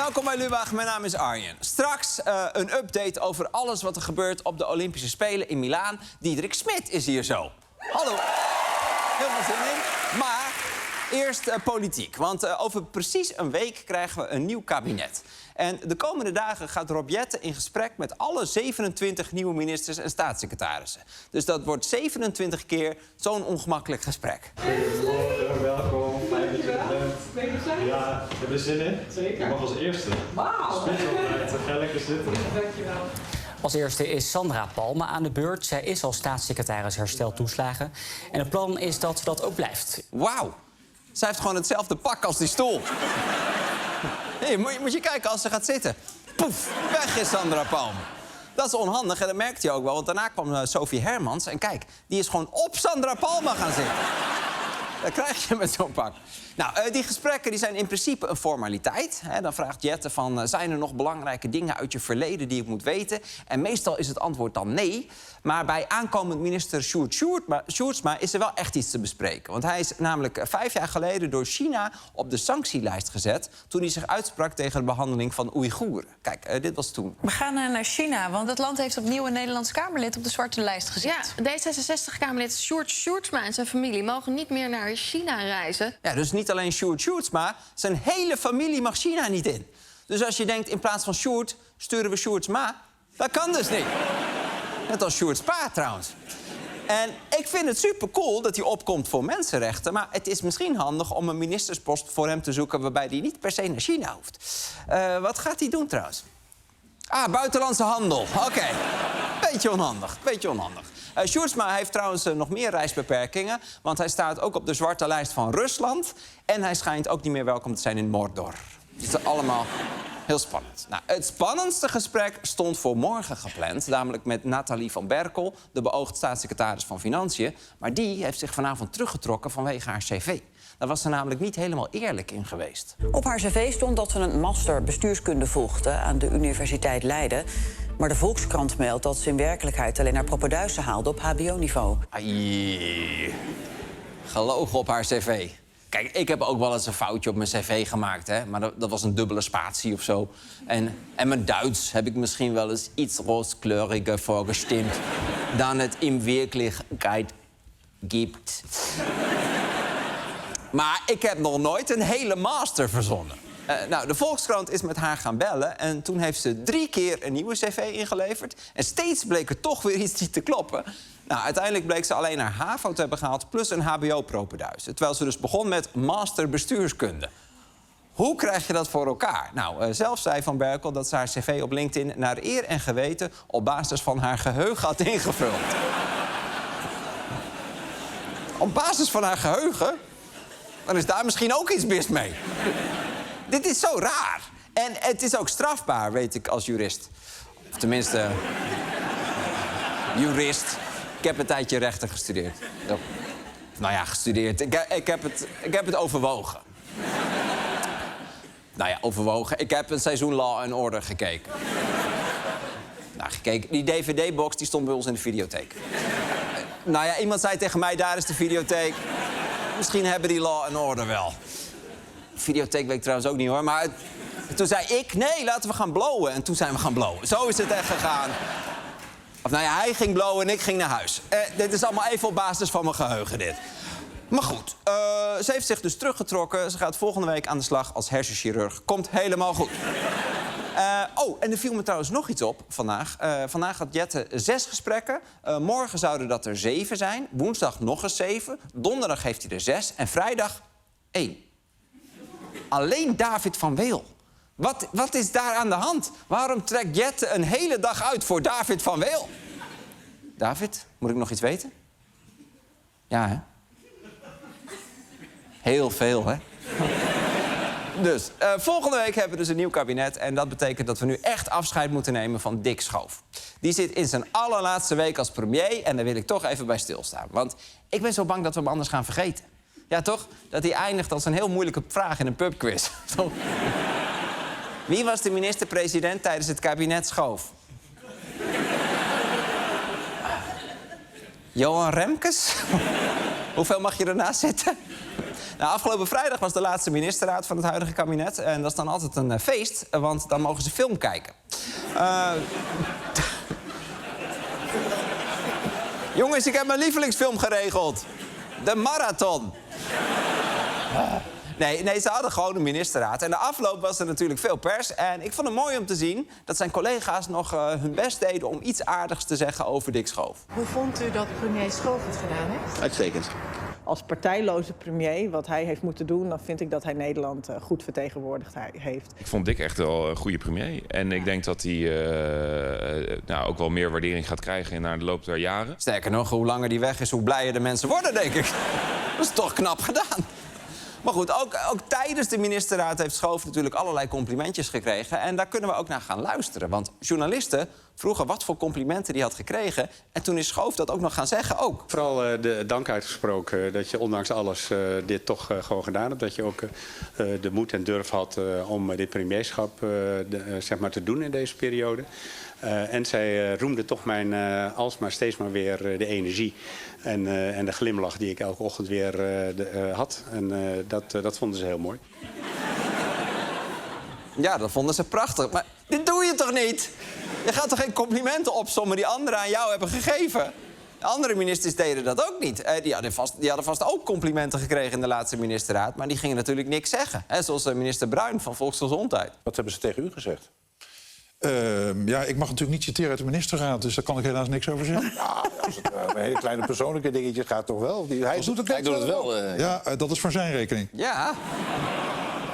Welkom bij Lubach, mijn naam is Arjen. Straks een update over alles wat er gebeurt op de Olympische Spelen in Milaan. Diederik Smit is hier zo. Hallo. Heel veel zin in. Maar eerst politiek, want over precies een week krijgen we een nieuw kabinet. En de komende dagen gaat Rob Jetten in gesprek met alle 27 nieuwe ministers en staatssecretarissen. Dus dat wordt 27 keer zo'n ongemakkelijk gesprek. Goedemorgen, welkom. Fijn dat je er bent. Ben je er klaar? Ja, heb je er zin in? Zeker. Je mag als eerste. Wauw. Ga lekker zitten. Dankjewel. Als eerste is Sandra Palme aan de beurt. Zij is al staatssecretaris hersteltoeslagen. En het plan is dat ze dat ook blijft. Wauw. Zij heeft gewoon hetzelfde pak als die stoel. Hey, moet je kijken als ze gaat zitten. Poef, weg is Sandra Palme. Dat is onhandig en dat merkte je ook wel. Want daarna kwam Sophie Hermans. En kijk, die is gewoon op Sandra Palme gaan zitten. Dat krijg je met zo'n pak. Nou, die gesprekken die zijn in principe een formaliteit. Dan vraagt Jetten van, zijn er nog belangrijke dingen uit je verleden die ik moet weten? En meestal is het antwoord dan nee. Maar bij aankomend minister Sjoerd Sjoerdsma is er wel echt iets te bespreken. Want hij is namelijk 5 jaar geleden door China op de sanctielijst gezet toen hij zich uitsprak tegen de behandeling van Oeigoeren. Kijk, dit was toen. We gaan naar China, want het land heeft opnieuw een Nederlands Kamerlid op de zwarte lijst gezet. Ja, D66-Kamerlid Sjoerd Sjoerdsma en zijn familie mogen niet meer naar China reizen. Ja, dus niet alleen Sjoerd Sjoerdsma, zijn hele familie mag China niet in. Dus als je denkt, in plaats van Sjoerd sturen we Sjoerdsma, dat kan dus niet. Net als Sjoerd Spaar trouwens. En ik vind het supercool dat hij opkomt voor mensenrechten, maar het is misschien handig om een ministerspost voor hem te zoeken waarbij hij niet per se naar China hoeft. Wat gaat hij doen trouwens? Ah, buitenlandse handel. Oké. Beetje onhandig, beetje onhandig. Sjoerdsma heeft trouwens nog meer reisbeperkingen, want hij staat ook op de zwarte lijst van Rusland en hij schijnt ook niet meer welkom te zijn in Mordor. Het is allemaal heel spannend. Nou, het spannendste gesprek stond voor morgen gepland, namelijk met Nathalie van Berkel, de beoogd staatssecretaris van Financiën. Maar die heeft zich vanavond teruggetrokken vanwege haar cv. Daar was ze namelijk niet helemaal eerlijk in geweest. Op haar cv stond dat ze een master bestuurskunde volgde aan de Universiteit Leiden. Maar de Volkskrant meldt dat ze in werkelijkheid alleen haar propeduizen haalde op hbo-niveau. Ai, gelogen op haar cv. Kijk, ik heb ook wel eens een foutje op mijn cv gemaakt, hè? Maar dat was een dubbele spatie of zo. En mijn Duits heb ik misschien wel eens iets rooskleuriger voorgestemd dan het in werkelijkheid gibt. Maar ik heb nog nooit een hele master verzonnen. Nou, de Volkskrant is met haar gaan bellen en toen heeft ze 3 keer een nieuwe cv ingeleverd. En steeds bleek er toch weer iets niet te kloppen. Nou, uiteindelijk bleek ze alleen haar HAVO te hebben gehaald plus een hbo-propeduis. Terwijl ze dus begon met master bestuurskunde. Hoe krijg je dat voor elkaar? Nou, zelf zei Van Berkel dat ze haar cv op LinkedIn naar eer en geweten op basis van haar geheugen had ingevuld. Op basis van haar geheugen? Dan is daar misschien ook iets mis mee. Dit is zo raar. En het is ook strafbaar, weet ik, als jurist. Of tenminste, jurist. Ik heb een tijdje rechten gestudeerd. Nou ja, gestudeerd. Ik heb het overwogen. Nou ja, overwogen. Ik heb een seizoen Law and Order gekeken. Nou, gekeken. Die DVD-box die stond bij ons in de videotheek. Nou ja, iemand zei tegen mij, daar is de videotheek. Misschien hebben die Law and Order wel. Videotheek weet ik trouwens ook niet, hoor. Maar toen zei ik, nee, laten we gaan blowen. En toen zijn we gaan blowen. Zo is het echt gegaan. Of nou ja, hij ging blowen en ik ging naar huis. Dit is allemaal even op basis van mijn geheugen, dit. Maar goed, ze heeft zich dus teruggetrokken. Ze gaat volgende week aan de slag als hersenchirurg. Komt helemaal goed. Oh, en er viel me trouwens nog iets op vandaag. Vandaag had Jetten 6 gesprekken. Morgen zouden dat er 7 zijn. Woensdag nog eens 7. Donderdag heeft hij er 6. En vrijdag 1. Alleen David van Weel. Wat is daar aan de hand? Waarom trekt Jetten een hele dag uit voor David van Weel? David, moet ik nog iets weten? Ja, hè? Heel veel, hè? Dus, volgende week hebben we dus een nieuw kabinet. En dat betekent dat we nu echt afscheid moeten nemen van Dick Schoof. Die zit in zijn allerlaatste week als premier. En daar wil ik toch even bij stilstaan. Want ik ben zo bang dat we hem anders gaan vergeten. Ja, toch? Dat hij eindigt als een heel moeilijke vraag in een pubquiz. Wie was de minister-president tijdens het kabinet Schoof? Johan Remkes? Hoeveel mag je ernaast zitten? Nou, afgelopen vrijdag was de laatste ministerraad van het huidige kabinet. En dat is dan altijd een feest, want dan mogen ze film kijken. Jongens, ik heb mijn lievelingsfilm geregeld. De Marathon. Nee, ze hadden gewoon een ministerraad. En de afloop was er natuurlijk veel pers. En ik vond het mooi om te zien dat zijn collega's nog hun best deden... om iets aardigs te zeggen over Dick Schoof. Hoe vond u dat premier Schoof het gedaan heeft? Uitstekend. Als partijloze premier, wat hij heeft moeten doen... dan vind ik dat hij Nederland goed vertegenwoordigd heeft. Ik vond Dick echt wel een goede premier. En ik denk dat hij ook wel meer waardering gaat krijgen na de loop der jaren. Sterker nog, hoe langer die weg is, hoe blijer de mensen worden, denk ik. Dat is toch knap gedaan. Maar goed, ook tijdens de ministerraad heeft Schoof natuurlijk allerlei complimentjes gekregen. En daar kunnen we ook naar gaan luisteren. Want journalisten vroegen wat voor complimenten hij had gekregen. En toen is Schoof dat ook nog gaan zeggen ook. Vooral de dank uitgesproken dat je ondanks alles dit toch gewoon gedaan hebt. Dat je ook de moed en durf had om dit premierschap zeg maar te doen in deze periode. En zij roemde toch mijn alsmaar steeds maar weer de energie. En de glimlach die ik elke ochtend weer had. En dat vonden ze heel mooi. Ja, dat vonden ze prachtig. Maar dit doe je toch niet? Je gaat toch geen complimenten opsommen die anderen aan jou hebben gegeven? De andere ministers deden dat ook niet. Die hadden vast ook complimenten gekregen in de laatste ministerraad... maar die gingen natuurlijk niks zeggen. Zoals minister Bruin van Volksgezondheid. Wat hebben ze tegen u gezegd? Ja, ik mag natuurlijk niet citeren uit de ministerraad... dus daar kan ik helaas niks over zeggen. Ja, als het een hele kleine persoonlijke dingetje gaat toch wel. Hij doet het wel. Ja, dat is voor zijn rekening. Ja,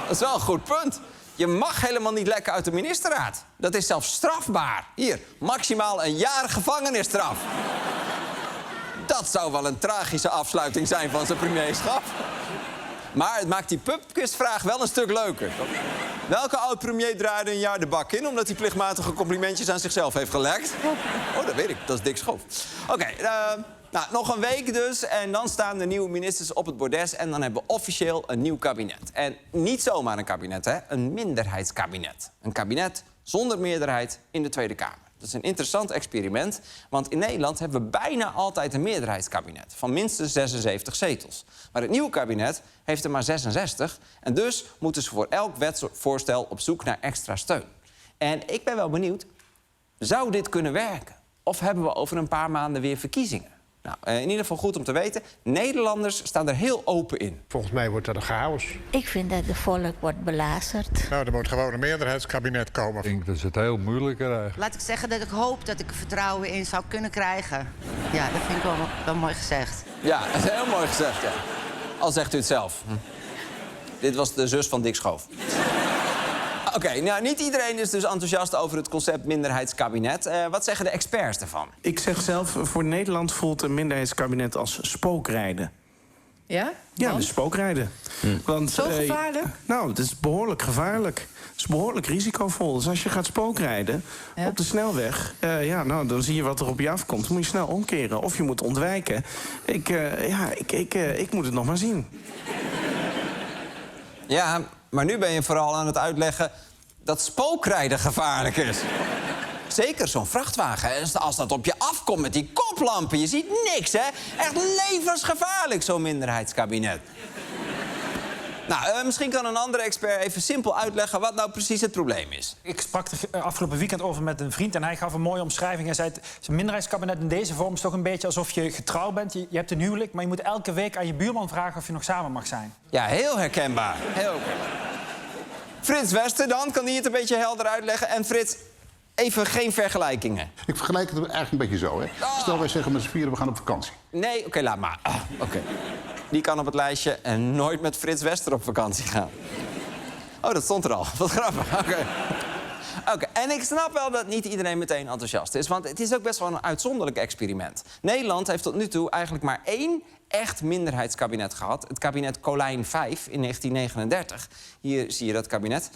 dat is wel een goed punt. Je mag helemaal niet lekken uit de ministerraad. Dat is zelfs strafbaar. Hier, maximaal een jaar gevangenisstraf. Dat zou wel een tragische afsluiting zijn van zijn premierschap. Maar het maakt die pubquizvraag wel een stuk leuker. Welke oud-premier draaide een jaar de bak in... omdat hij plichtmatige complimentjes aan zichzelf heeft gelekt? Oh, dat weet ik. Dat is Dick Schoof. Oké, nog een week dus. En dan staan de nieuwe ministers op het bordes... en dan hebben we officieel een nieuw kabinet. En niet zomaar een kabinet, hè. Een minderheidskabinet. Een kabinet zonder meerderheid in de Tweede Kamer. Dat is een interessant experiment, want in Nederland hebben we bijna altijd een meerderheidskabinet van minstens 76 zetels. Maar het nieuwe kabinet heeft er maar 66 en dus moeten ze voor elk wetsvoorstel op zoek naar extra steun. En ik ben wel benieuwd, zou dit kunnen werken? Of hebben we over een paar maanden weer verkiezingen? Nou, in ieder geval goed om te weten, Nederlanders staan er heel open in. Volgens mij wordt dat een chaos. Ik vind dat het volk wordt belazerd. Nou, er moet gewoon een meerderheidskabinet komen. Ik denk dat ze het heel moeilijk krijgen. Laat ik zeggen dat ik hoop dat ik er vertrouwen in zou kunnen krijgen. Ja, dat vind ik wel mooi gezegd. Ja, dat is heel mooi gezegd, ja. Al zegt u het zelf. Dit was de zus van Dick Schoof. Oké, nou, niet iedereen is dus enthousiast over het concept minderheidskabinet. Wat zeggen de experts ervan? Ik zeg zelf, voor Nederland voelt een minderheidskabinet als spookrijden. Ja? Ja, dus spookrijden. Want, zo gevaarlijk? Nou, het is behoorlijk gevaarlijk. Het is behoorlijk risicovol. Dus als je gaat spookrijden op de snelweg... dan zie je wat er op je afkomt. Dan moet je snel omkeren of je moet ontwijken. Ik moet het nog maar zien. Ja, maar nu ben je vooral aan het uitleggen dat spookrijden gevaarlijk is. Zeker zo'n vrachtwagen, als dat op je afkomt met die koplampen. Je ziet niks, hè? Echt levensgevaarlijk, zo'n minderheidskabinet. Nou, misschien kan een andere expert even simpel uitleggen wat nou precies het probleem is. Ik sprak er afgelopen weekend over met een vriend en hij gaf een mooie omschrijving. Hij zei, het minderheidskabinet in deze vorm is toch een beetje alsof je getrouwd bent. Je hebt een huwelijk, maar je moet elke week aan je buurman vragen of je nog samen mag zijn. Ja, heel herkenbaar. Heel herkenbaar. Frits Wester dan, kan die het een beetje helder uitleggen? En Frits, even geen vergelijkingen. Ik vergelijk het eigenlijk een beetje zo, hè. Stel, wij zeggen met z'n vieren, we gaan op vakantie. Nee, oké, laat maar. Oké. Die kan op het lijstje en nooit met Frits Wester op vakantie gaan. Oh, dat stond er al. Wat grappig. Oké, en ik snap wel dat niet iedereen meteen enthousiast is... want het is ook best wel een uitzonderlijk experiment. Nederland heeft tot nu toe eigenlijk maar 1 echt minderheidskabinet gehad. Het kabinet Colijn 5 in 1939. Hier zie je dat kabinet.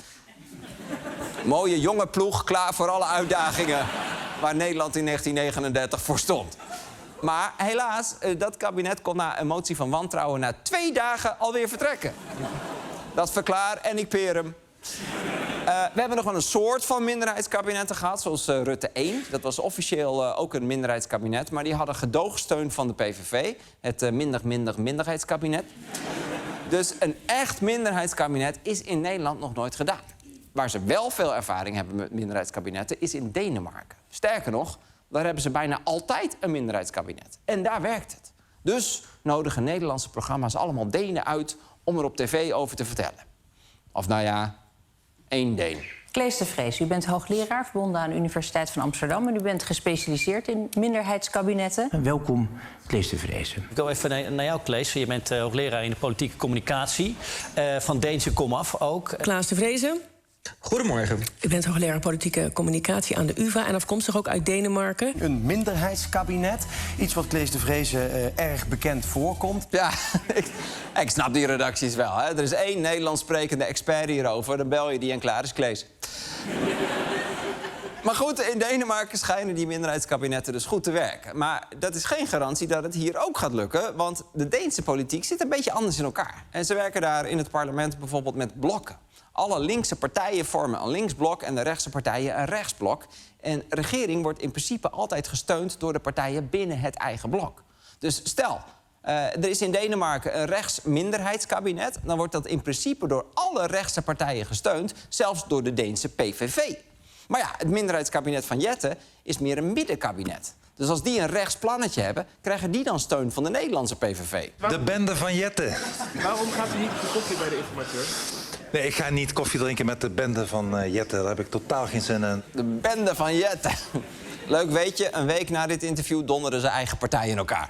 Mooie jonge ploeg, klaar voor alle uitdagingen... waar Nederland in 1939 voor stond. Maar helaas, dat kabinet kon na een motie van wantrouwen... na 2 dagen alweer vertrekken. Dat verklaar en ik peer hem. We hebben nog wel een soort van minderheidskabinetten gehad, zoals Rutte 1. Dat was officieel ook een minderheidskabinet, maar die hadden gedoogsteun van de PVV. Het minderheidskabinet. Dus een echt minderheidskabinet is in Nederland nog nooit gedaan. Waar ze wel veel ervaring hebben met minderheidskabinetten is in Denemarken. Sterker nog, daar hebben ze bijna altijd een minderheidskabinet. En daar werkt het. Dus nodigen Nederlandse programma's allemaal Denen uit om er op tv over te vertellen. Of nou ja, 1 Deen. Klees de Vrees, u bent hoogleraar verbonden aan de Universiteit van Amsterdam... en u bent gespecialiseerd in minderheidskabinetten. Welkom, Klees de Vrees. Ik wil even naar jou, Klees. Je bent hoogleraar in de politieke communicatie. Van Deense komaf ook. Klaas de Vreese. Goedemorgen. U bent hoogleraar politieke communicatie aan de UvA... en afkomstig ook uit Denemarken. Een minderheidskabinet. Iets wat Klees de Vreese erg bekend voorkomt. Ja, ik snap die redacties wel. Hè? Er is 1 Nederlands sprekende expert hierover. Dan bel je die en klaar is Klees. Maar goed, in Denemarken schijnen die minderheidskabinetten dus goed te werken. Maar dat is geen garantie dat het hier ook gaat lukken. Want de Deense politiek zit een beetje anders in elkaar. En ze werken daar in het parlement bijvoorbeeld met blokken. Alle linkse partijen vormen een linksblok en de rechtse partijen een rechtsblok. En de regering wordt in principe altijd gesteund door de partijen binnen het eigen blok. Dus stel, er is in Denemarken een rechtsminderheidskabinet... dan wordt dat in principe door alle rechtse partijen gesteund, zelfs door de Deense PVV. Maar ja, het minderheidskabinet van Jette is meer een middenkabinet. Dus als die een rechtsplannetje hebben, krijgen die dan steun van de Nederlandse PVV. De bende van Jette. Waarom gaat u niet de koffie bij de informateur? Nee, ik ga niet koffie drinken met de bende van Jette. Daar heb ik totaal geen zin in. De bende van Jette. Leuk weet je, een week na dit interview donderden ze eigen partij in elkaar.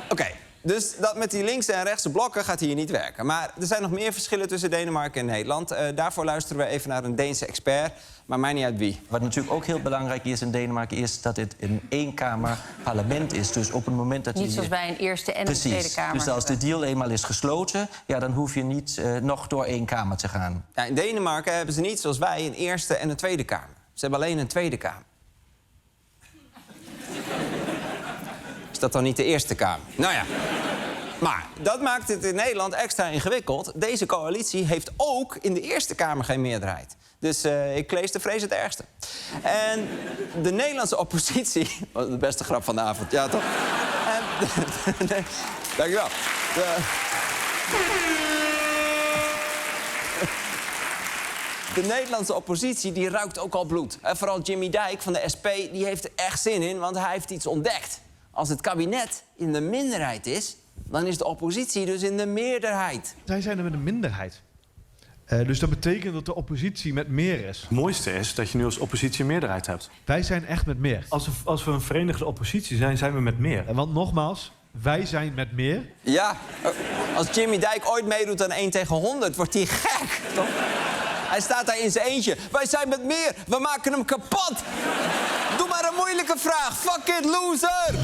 Oké, dus dat met die linkse en rechtse blokken gaat hier niet werken. Maar er zijn nog meer verschillen tussen Denemarken en Nederland. Daarvoor luisteren we even naar een Deense expert, maar mij niet uit wie. Wat natuurlijk ook heel belangrijk is in Denemarken... is dat het een eenkamer parlement is. Dus op het moment dat niet zoals bij een Eerste en een Tweede Kamer. Dus als de deal eenmaal is gesloten... ja, dan hoef je niet nog door 1 kamer te gaan. Ja, in Denemarken hebben ze niet zoals wij een Eerste en een Tweede Kamer. Ze hebben alleen een Tweede Kamer. Is dat dan niet de Eerste Kamer? Nou ja. Maar dat maakt het in Nederland extra ingewikkeld. Deze coalitie heeft ook in de Eerste Kamer geen meerderheid. Dus ik Klees de Vrees het ergste. En de Nederlandse oppositie... de beste grap van de avond, ja toch? Dankjewel. De Nederlandse oppositie die ruikt ook al bloed. Vooral Jimmy Dijk van de SP die heeft er echt zin in, want hij heeft iets ontdekt. Als het kabinet in de minderheid is, dan is de oppositie dus in de meerderheid. Zij zijn er met een minderheid. Dus dat betekent dat de oppositie met meer is. Het mooiste is dat je nu als oppositie een meerderheid hebt. Wij zijn echt met meer. Als we een verenigde oppositie zijn, zijn we met meer. Want nogmaals, wij zijn met meer. Ja, als Jimmy Dijk ooit meedoet aan 1 tegen 100, wordt hij gek, toch? Hij staat daar in zijn eentje. Wij zijn met meer. We maken hem kapot. Doe maar een moeilijke vraag. Fuck it, loser.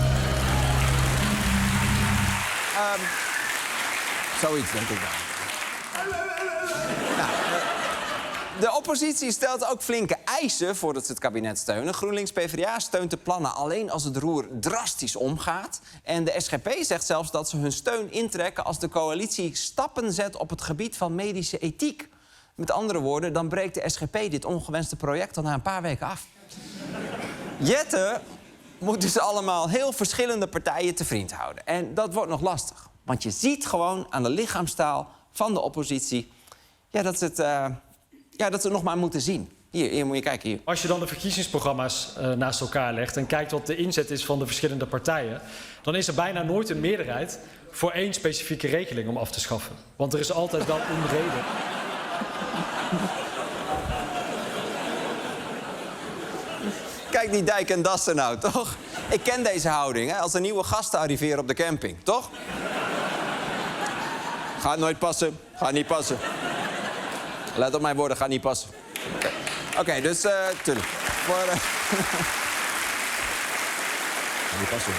Zoiets denk ik wel. Nou, de oppositie stelt ook flinke eisen voordat ze het kabinet steunen. GroenLinks-PvdA steunt de plannen alleen als het roer drastisch omgaat. En de SGP zegt zelfs dat ze hun steun intrekken als de coalitie stappen zet op het gebied van medische ethiek. Met andere woorden, dan breekt de SGP dit ongewenste project al na een paar weken af. Jette moet dus allemaal heel verschillende partijen te vriend houden. En dat wordt nog lastig. Want je ziet gewoon aan de lichaamstaal van de oppositie... Ja, dat ze het nog maar moeten zien. Hier moet je kijken, hier. Als je dan de verkiezingsprogramma's naast elkaar legt... en kijkt wat de inzet is van de verschillende partijen... dan is er bijna nooit een meerderheid voor 1 specifieke regeling om af te schaffen. Want er is altijd wel een reden. Kijk die Dijk en Dassen nou, toch? Ik ken deze houding, hè? Als er nieuwe gasten arriveren op de camping, toch? Gaat nooit passen, gaat niet passen. Let op mijn woorden, gaat niet passen. Oké, dus tuurlijk. Gaat niet passen.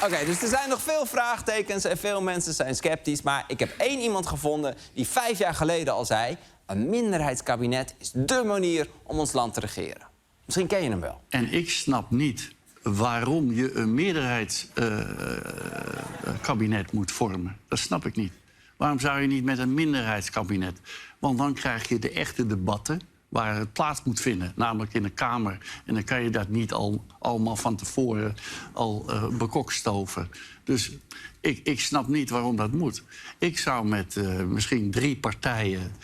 Oké, dus er zijn nog veel vraagtekens en veel mensen zijn sceptisch. Maar ik heb 1 iemand gevonden die 5 jaar geleden al zei... een minderheidskabinet is dé manier om ons land te regeren. Misschien ken je hem wel. En ik snap niet waarom je een meerderheidskabinet moet vormen. Dat snap ik niet. Waarom zou je niet met een minderheidskabinet? Want dan krijg je de echte debatten waar het plaats moet vinden, namelijk in de Kamer. En dan kan je dat niet allemaal van tevoren al bekokstoven. Dus ik snap niet waarom dat moet. Ik zou met misschien 3 partijen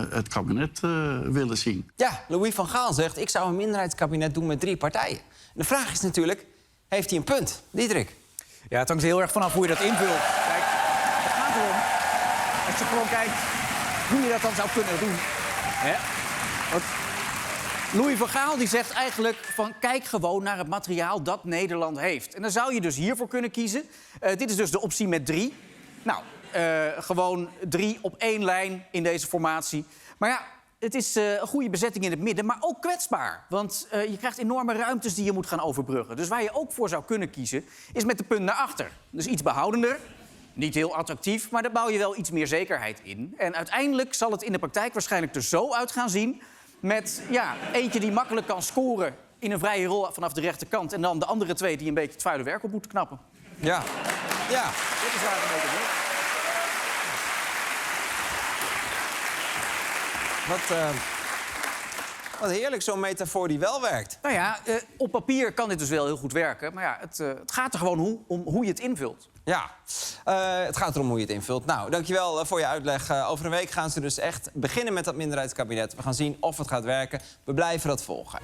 het kabinet willen zien. Ja, Louis van Gaal zegt, ik zou een minderheidskabinet doen met 3 partijen. De vraag is natuurlijk, heeft hij een punt? Diederik? Ja, het hangt heel erg vanaf hoe je dat invult. Kijk, het gaat erom, als je gewoon kijkt hoe je dat dan zou kunnen doen. Hè? Want Louis van Gaal die zegt eigenlijk van kijk gewoon naar het materiaal dat Nederland heeft. En dan zou je dus hiervoor kunnen kiezen. Dit is dus de optie met 3. Nou, gewoon 3 op 1 lijn in deze formatie. Maar ja, het is een goede bezetting in het midden, maar ook kwetsbaar. Want je krijgt enorme ruimtes die je moet gaan overbruggen. Dus waar je ook voor zou kunnen kiezen, is met de punt naar achter. Dus iets behoudender, niet heel attractief, maar daar bouw je wel iets meer zekerheid in. En uiteindelijk zal het in de praktijk waarschijnlijk er zo uit gaan zien, met eentje die makkelijk kan scoren in een vrije rol vanaf de rechterkant, en dan de andere 2 die een beetje het vuile werk op moeten knappen. Ja. Ja. Dit is waar het mee te doen. Wat heerlijk, zo'n metafoor die wel werkt. Nou ja, op papier kan dit dus wel heel goed werken. Maar ja, het gaat er gewoon om hoe je het invult. Ja, het gaat erom hoe je het invult. Nou, dankjewel voor je uitleg. Over een week gaan ze dus echt beginnen met dat minderheidskabinet. We gaan zien of het gaat werken. We blijven dat volgen.